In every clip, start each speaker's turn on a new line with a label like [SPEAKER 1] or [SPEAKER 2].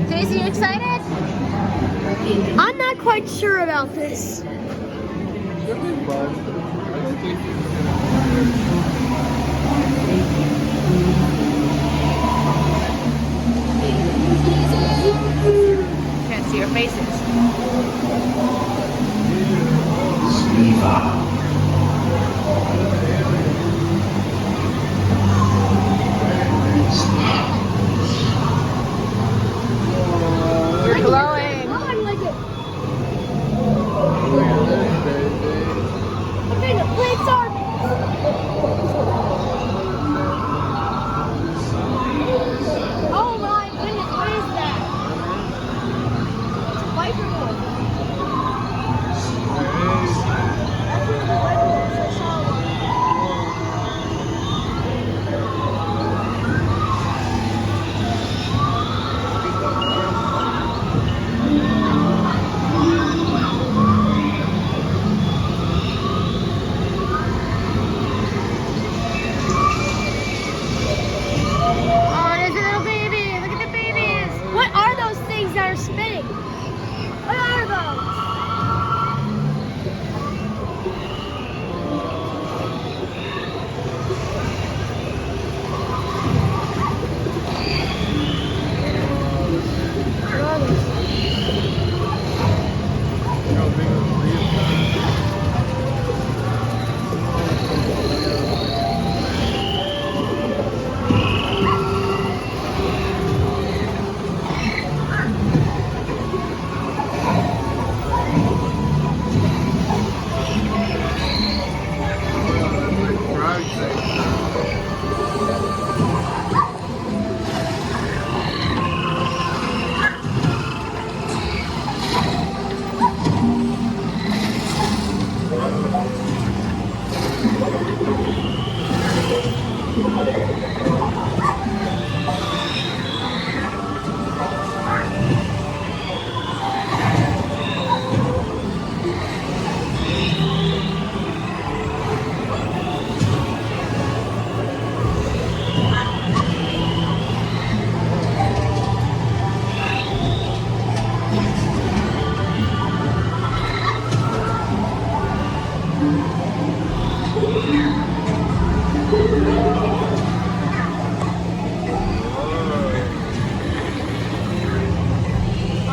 [SPEAKER 1] Daisy, you excited?
[SPEAKER 2] I'm not quite sure about this.
[SPEAKER 1] Can't see your faces. You're glowing.
[SPEAKER 2] Oh, I like it. Okay, the plates are. Oh my goodness, what is that? It's a viper board. That's one of the viper boards I saw. Oh, there's a little baby. Look at the babies. What are those things that are spinning? What are those? What are those?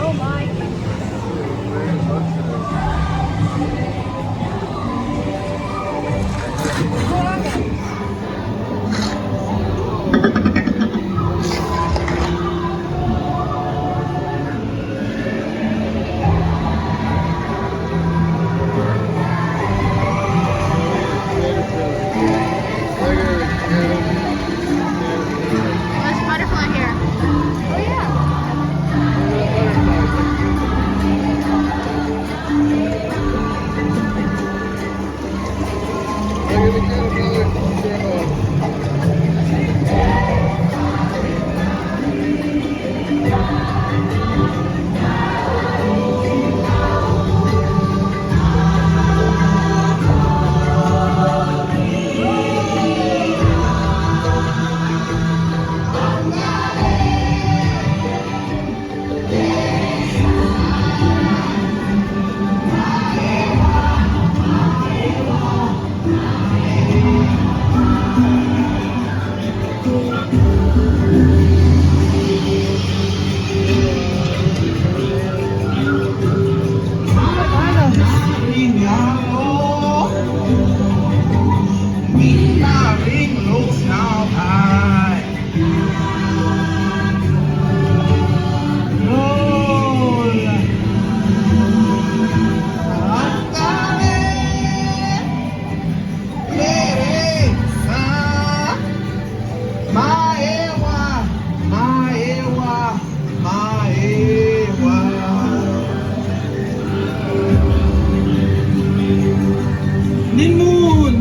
[SPEAKER 2] Oh my goodness. What are they?
[SPEAKER 1] There's a butterfly here.
[SPEAKER 2] Oh yeah.
[SPEAKER 3] Moon.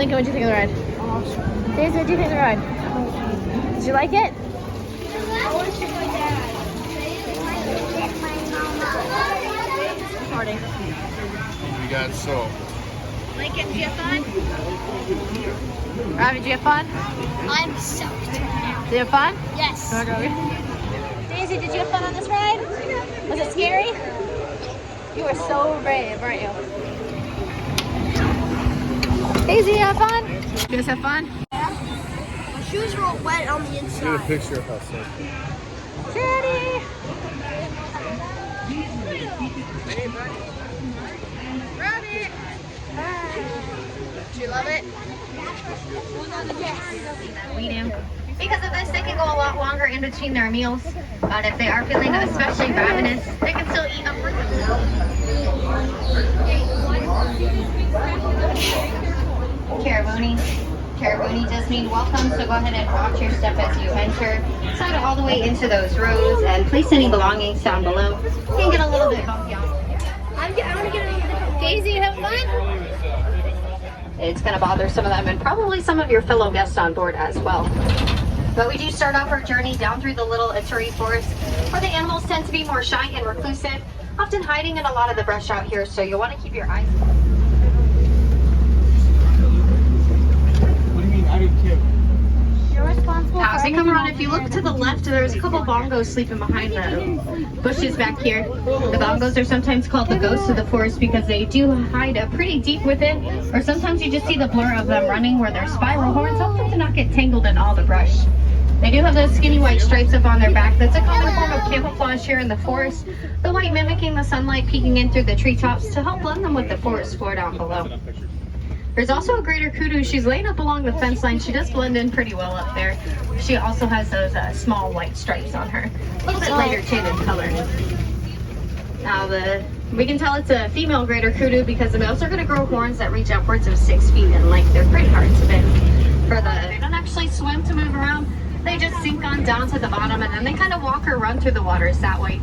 [SPEAKER 1] think? What'd you think of the ride? Daisy, what'd you think of the ride? Did you like it? Recording.
[SPEAKER 3] We got so.
[SPEAKER 1] Lincoln, did you have fun? Robbie, did you have fun?
[SPEAKER 2] I'm soaked.
[SPEAKER 1] Did you have fun?
[SPEAKER 2] Yes.
[SPEAKER 1] Come on, Robbie. Daisy, did you have fun on this ride? Was it scary? You were so brave, weren't you? Daisy, you have fun? You guys have fun?
[SPEAKER 2] My shoes were all wet on the
[SPEAKER 3] Get a
[SPEAKER 2] inside.
[SPEAKER 3] picture of how so.
[SPEAKER 1] Daddy! Robbie! Do you love it? We do. Because of this, they can go a lot longer in between their meals. But if they are feeling especially ravenous, they can still eat upwards of Carabuni does mean welcome, so go ahead and watch your step as you enter. Slide it all the way into those rows and place any belongings down below. You can get a little bit bumpy on.
[SPEAKER 2] I want to get a Daisy, you have fun?
[SPEAKER 1] It's going to bother some of them and probably some of your fellow guests on board as well. But we do start off our journey down through the little Ituri forest, where the animals tend to be more shy and reclusive, often hiding in a lot of the brush out here, so you'll want to keep your eyes.
[SPEAKER 3] What do you mean? I didn't care.
[SPEAKER 2] You're responsible
[SPEAKER 1] As we come around, if you look to the left, there's a couple bongos sleeping behind the bushes back here. The bongos are sometimes called the ghosts of the forest because they do hide pretty deep within, or sometimes you just see the blur of them running where their spiral horns help them to not get tangled in all the brush. They do have those skinny white stripes up on their back. That's a common form of camouflage here in the forest. The white mimicking the sunlight peeking in through the treetops to help blend them with the forest floor down below. There's also a greater kudu. She's laying up along the fence line. She does blend in pretty well up there. She also has those small white stripes on her. A little bit lighter shaded color. Now we can tell it's a female greater kudu because the males are going to grow horns that reach upwards of 6 feet in length. They're pretty hard to bend. They don't actually swim to move around. They just sink on down to the bottom and then they kind of walk or run through the waters that way.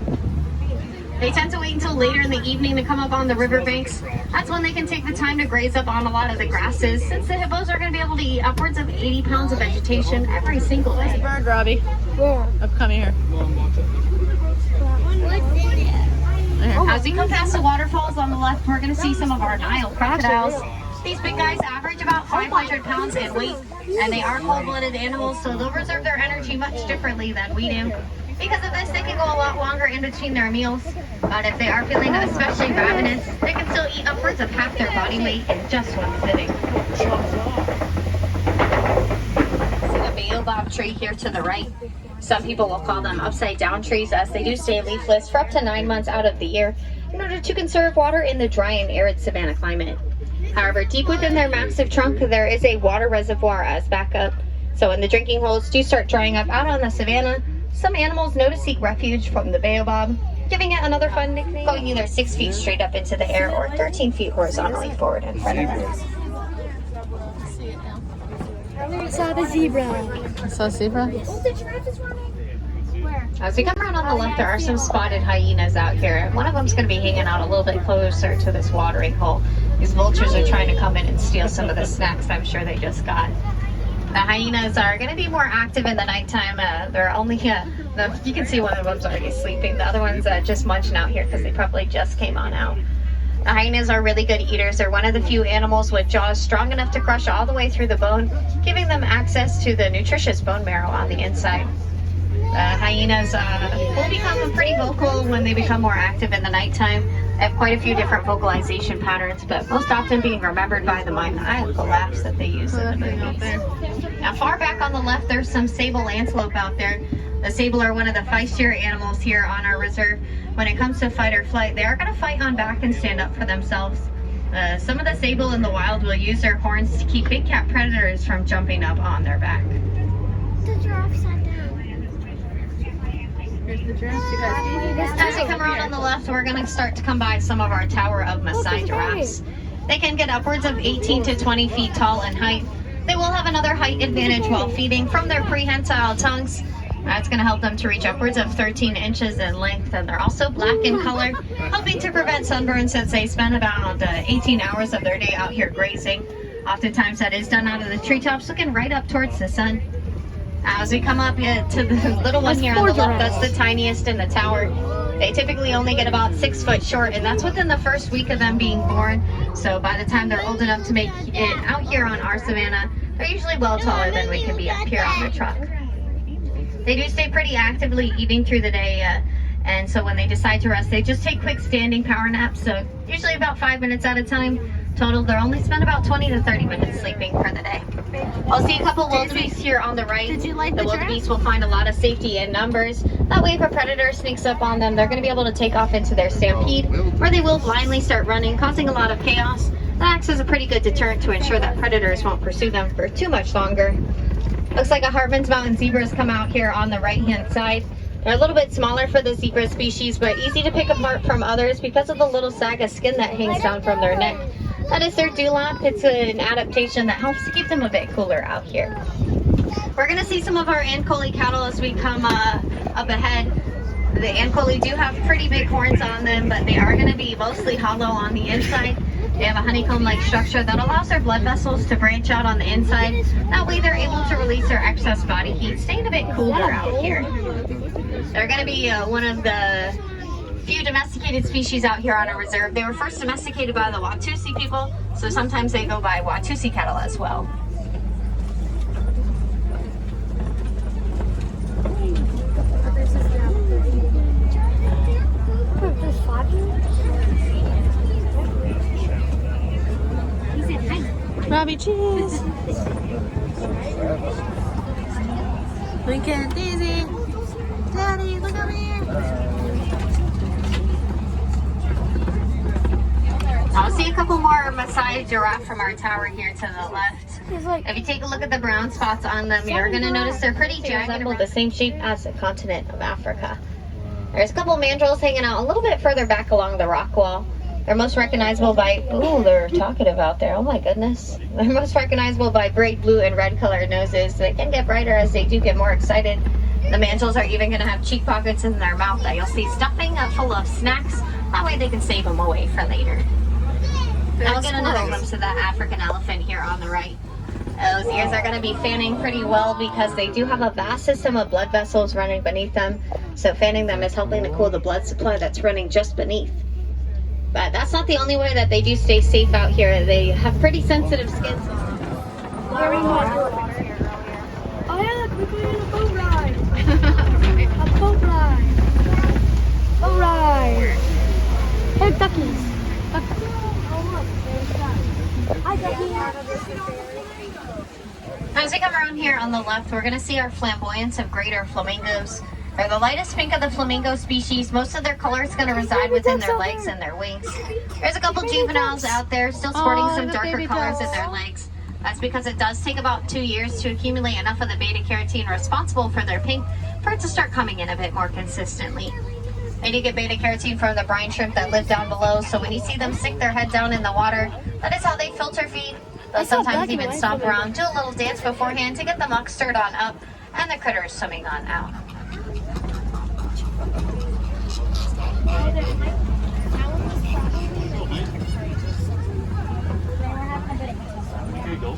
[SPEAKER 1] They tend to wait until later in the evening to come up on the riverbanks. That's when they can take the time to graze up on a lot of the grasses, since the hippos are going to be able to eat upwards of 80 pounds of vegetation every single day. Bird, Robbie.
[SPEAKER 2] Where?
[SPEAKER 1] Come here. As we come past the waterfalls on the left, we're going to see some of our Nile crocodiles. These big guys average about 500 pounds in weight, and they are cold-blooded animals, so they'll reserve their energy much differently than we do. Because of this, they can go a lot longer in between their meals. But if they are feeling especially ravenous, they can still eat upwards of half their body weight in just one sitting. See the baobab tree here to the right. Some people will call them upside down trees as they do stay leafless for up to 9 months out of the year in order to conserve water in the dry and arid savanna climate. However, deep within their massive trunk, there is a water reservoir as backup. So when the drinking holes do start drying up out on the savanna, some animals know to seek refuge from the baobab, giving it another fun nickname, going either 6 feet straight up into the air or 13 feet horizontally forward in front of them.
[SPEAKER 2] I saw the zebra.
[SPEAKER 1] You saw a zebra?
[SPEAKER 2] Oh, the giraffe is running. Where?
[SPEAKER 1] As we come around on the left, there are some spotted hyenas out here. One of them's going to be hanging out a little bit closer to this watering hole. These vultures are trying to come in and steal some of the snacks I'm sure they just got. The hyenas are going to be more active in the nighttime. They're only, you can see one of them's already sleeping. The other one's just munching out here because they probably just came on out. The hyenas are really good eaters. They're one of the few animals with jaws strong enough to crush all the way through the bone, giving them access to the nutritious bone marrow on the inside. Hyenas will become pretty vocal when they become more active in the nighttime. They have quite a few different vocalization patterns, but most often being remembered by the maniacal laughs that they use in the movies. Now, far back on the left, there's some sable antelope out there. The sable are one of the feistier animals here on our reserve. When it comes to fight or flight, they are going to fight on back and stand up for themselves. Some of the sable in the wild will use their horns to keep big cat predators from jumping up on their back.
[SPEAKER 2] The giraffe sat down.
[SPEAKER 1] Here's the giraffe. As we come around on the left, we're going to start to come by some of our Tower of Maasai giraffes. They can get upwards of 18 to 20 feet tall in height. They will have another height advantage while feeding from their prehensile tongues. That's going to help them to reach upwards of 13 inches in length, and they're also black in color, helping to prevent sunburn since they spend about 18 hours of their day out here grazing. Oftentimes that is done out of the treetops, looking right up towards the sun. As we come up to the little one here on the left, that's the tiniest in the tower. They typically only get about 6 foot short, and that's within the first week of them being born. So by the time they're old enough to make it out here on our savannah, they're usually well taller than we can be up here on the truck. They do stay pretty actively eating through the day, and so when they decide to rest, they just take quick standing power naps, so usually about 5 minutes at a time. Total, they'll only spend about 20 to 30 minutes sleeping for the day. I'll see a couple wildebeest here on the right.
[SPEAKER 2] Did you like the
[SPEAKER 1] wildebeest will find a lot of safety in numbers. That way if a predator sneaks up on them, they're going to be able to take off into their stampede, or they will blindly start running, causing a lot of chaos. That acts as a pretty good deterrent to ensure that predators won't pursue them for too much longer. Looks like a Hartman's Mountain zebra has come out here on the right-hand side. They're a little bit smaller for the zebra species, but easy to pick apart from others because of the little sag of skin that hangs down from their neck. That is their dewlap. It's an adaptation that helps to keep them a bit cooler out here. We're going to see some of our Ankole cattle as we come up ahead. The Ankole do have pretty big horns on them, but they are going to be mostly hollow on the inside. They have a honeycomb-like structure that allows their blood vessels to branch out on the inside. That way they're able to release their excess body heat, staying a bit cooler out here. They're going to be one of the few domesticated species out here on a reserve. They were first domesticated by the Watusi people, so sometimes they go by Watusi cattle as well.
[SPEAKER 4] Robbie, cheese. Lincoln, Daisy. Daddy, look over here.
[SPEAKER 1] I'll see a couple more Maasai giraffe from our tower here to the left. If you take a look at the brown spots on them, you're going to notice they're pretty jagged and resemble the same shape as the continent of Africa. There's a couple mandrills hanging out a little bit further back along the rock wall. They're most recognizable by, ooh, they're talkative out there, oh my goodness. They're most recognizable by bright blue and red colored noses. They can get brighter as they do get more excited. The mandrills are even going to have cheek pockets in their mouth that you'll see stuffing full of snacks. That way they can save them away for later. Now we'll get another glimpse of that African elephant here on the right. Those ears are going to be fanning pretty well because they do have a vast system of blood vessels running beneath them. So fanning them is helping to cool the blood supply that's running just beneath. But that's not the only way that they do stay safe out here. They have pretty sensitive skin.
[SPEAKER 2] Very much. Oh yeah, look, we're going on a boat ride. A boat ride. Boat ride. Hey, duckies. Hi, duckies.
[SPEAKER 1] As we come around here on the left, we're going to see our flamboyance of greater flamingos. They're the lightest pink of the flamingo species. Most of their color is going to reside within their legs and their wings. There's a couple juveniles out there still sporting some darker colors in their legs. That's because it does take about 2 years to accumulate enough of the beta carotene responsible for their pink for it to start coming in a bit more consistently. They do get beta carotene from the brine shrimp that live down below, so when you see them stick their head down in the water, that is how they filter feed. They'll sometimes even stomp around, do a little dance beforehand to get the muck stirred on up and the critters swimming on out.
[SPEAKER 3] Here you go.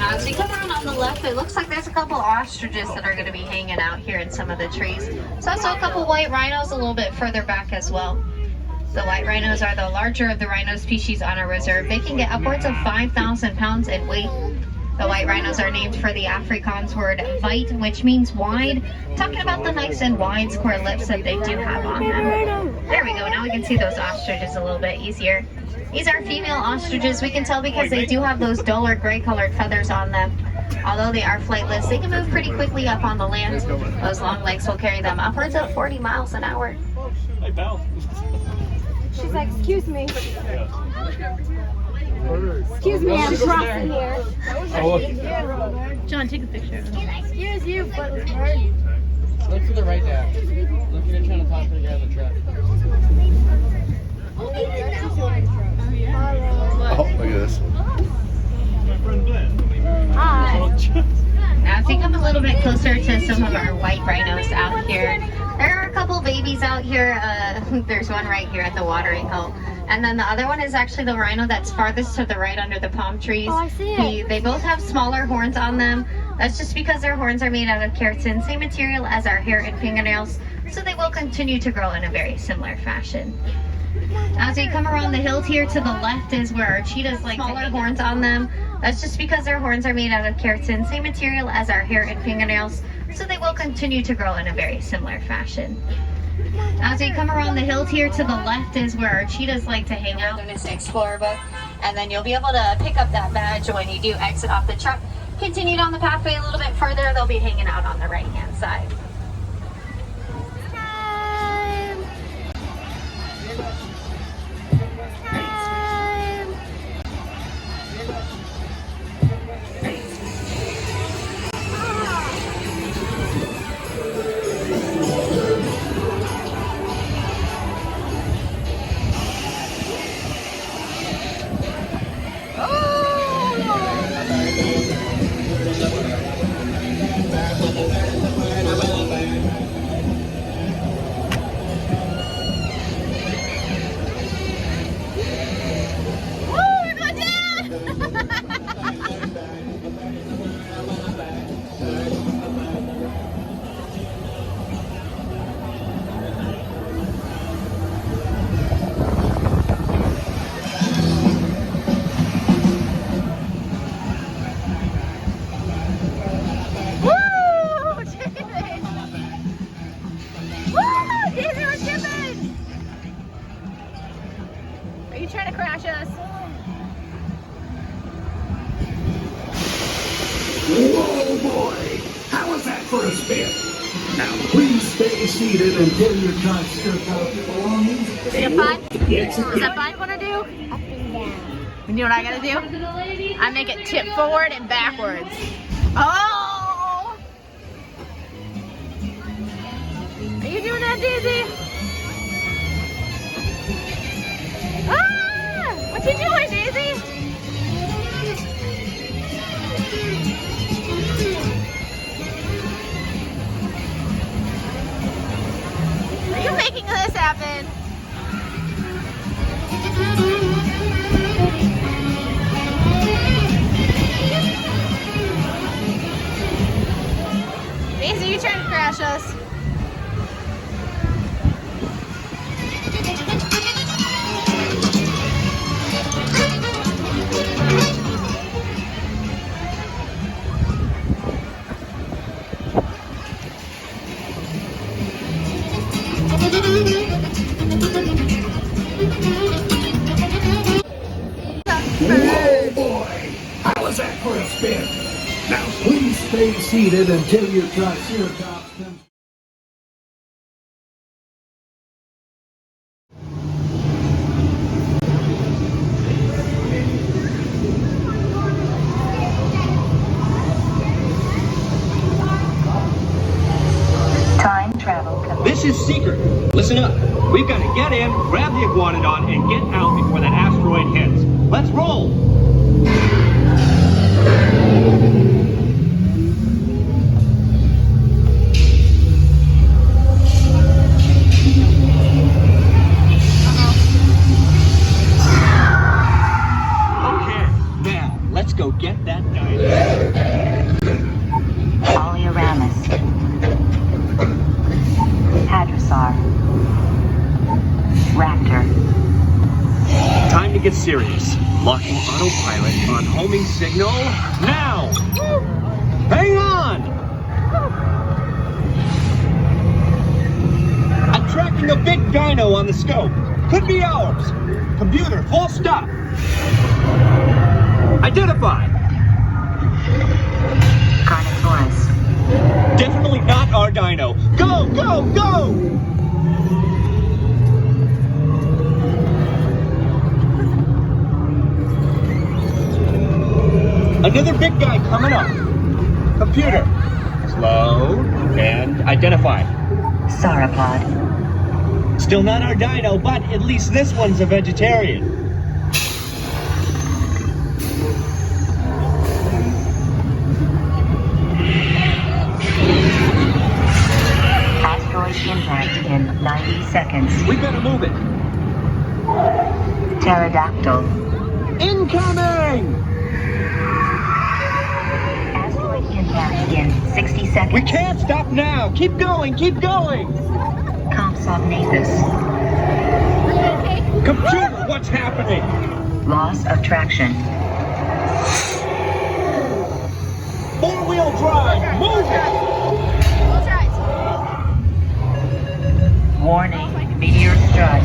[SPEAKER 1] As we come around on the left, it looks like there's a couple ostriches that are going to be hanging out here in some of the trees. So I saw a couple white rhinos a little bit further back as well. The white rhinos are the larger of the rhino species on a reserve. They can get upwards of 5,000 pounds in weight. The white rhinos are named for the Afrikaans word vite, which means wide, talking about the nice and wide square lips that they do have on them. There we go, now we can see those ostriches a little bit easier. These are female ostriches. We can tell because they do have those duller gray colored feathers on them. Although they are flightless, they can move pretty quickly up on the land. Those long legs will carry them upwards of 40 miles an hour.
[SPEAKER 3] Hey, pal.
[SPEAKER 2] She's like, excuse me. Excuse me, I'm crossing here.
[SPEAKER 4] John, take a picture.
[SPEAKER 2] Excuse you, but
[SPEAKER 5] Look to the right now. Look at it trying to talk to the guy in the truck.
[SPEAKER 3] Oh, look at this.
[SPEAKER 2] hi.
[SPEAKER 1] As we come a little bit closer to some of our white rhinos out here, there are a couple babies out here. There's one right here at the watering hole. And then the other one is actually the rhino that's farthest to the right under the palm trees.
[SPEAKER 2] Oh, I see it.
[SPEAKER 1] They both have smaller horns on them. That's just because their horns are made out of keratin, same material as our hair and fingernails, so they will continue to grow in a very similar fashion. As we come around the hill here to the left is where our cheetahs like smaller horns on them. That's just because their horns are made out of keratin, same material as our hair and fingernails, so they will continue to grow in a very similar fashion. As we come around the hill here to the left is where our cheetahs like to hang out. Wilderness Explorer book, and then you'll be able to pick up that badge when you do exit off the truck. Continue down the pathway a little bit further, they'll be hanging out on the right hand side.
[SPEAKER 4] Are you trying to crash us?
[SPEAKER 6] Whoa, boy! How was that for a spin? Now, please stay seated until your truck strips out your belongings.
[SPEAKER 4] Is it fun? Is that fun? What to do?
[SPEAKER 2] Up and down.
[SPEAKER 4] You know what I gotta do? I make it tip forward and backwards. Oh! Are you doing that, Daisy? Ah! What you doing, Daisy? Are you making this happen? Daisy, you trying to crash us?
[SPEAKER 6] Whoa, boy! How was that for a spin? Now, please stay seated until your truck's ear tops comes.
[SPEAKER 7] Time travel.
[SPEAKER 8] This is secret. Listen up. We've got to get in, grab the iguanodon, and get out before that asteroid hits. Let's roll! Okay, now let's go get that dino.
[SPEAKER 7] Polyaramus. Hadrosar. Raptor.
[SPEAKER 8] Time to get serious. Locking autopilot on homing signal now! Hang on! I'm tracking a big dino on the scope. Could be ours. Computer, full stop. Identify.
[SPEAKER 7] Carnotaurus.
[SPEAKER 8] Definitely not our dino. Go, go, go! Another big guy coming up. Computer, slow and identify.
[SPEAKER 7] Sauropod.
[SPEAKER 8] Still not our dino, but at least this one's a vegetarian.
[SPEAKER 7] contact in 90 seconds.
[SPEAKER 8] We better move it.
[SPEAKER 7] Pterodactyl.
[SPEAKER 8] Incoming!
[SPEAKER 7] Asteroid impact in 60 seconds.
[SPEAKER 8] We can't stop now. Keep going, keep going.
[SPEAKER 7] Compsognathus.
[SPEAKER 8] Computer, what's happening?
[SPEAKER 7] Loss of traction.
[SPEAKER 8] Four-wheel drive, move it!
[SPEAKER 7] Warning, meteor strike.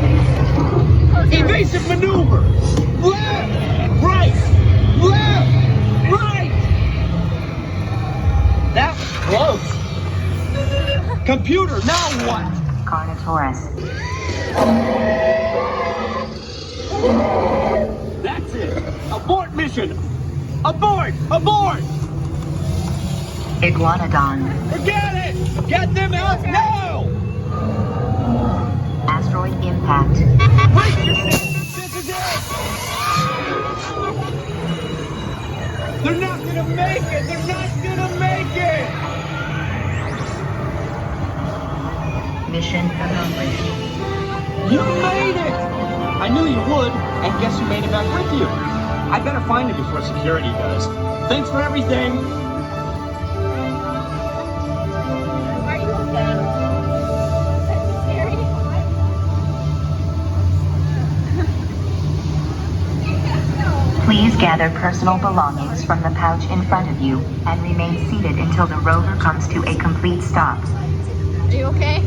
[SPEAKER 8] Evasive maneuver! Left! Right! Left! Right! That was close. Computer, now what?
[SPEAKER 7] Carnotaurus.
[SPEAKER 8] That's it. Abort mission. Abort! Abort!
[SPEAKER 7] Iguanodon.
[SPEAKER 8] Forget it! Get them out now!
[SPEAKER 7] Asteroid impact.
[SPEAKER 8] Brace yourself! This is it! They're not gonna make it! They're not gonna make it!
[SPEAKER 7] Mission accomplished.
[SPEAKER 8] You made it! I knew you would, and guess who made it back with you? I better find it before security does. Thanks for everything!
[SPEAKER 7] Please gather personal belongings from the pouch in front of you and remain seated until the rover comes to a complete stop.
[SPEAKER 4] Are you okay?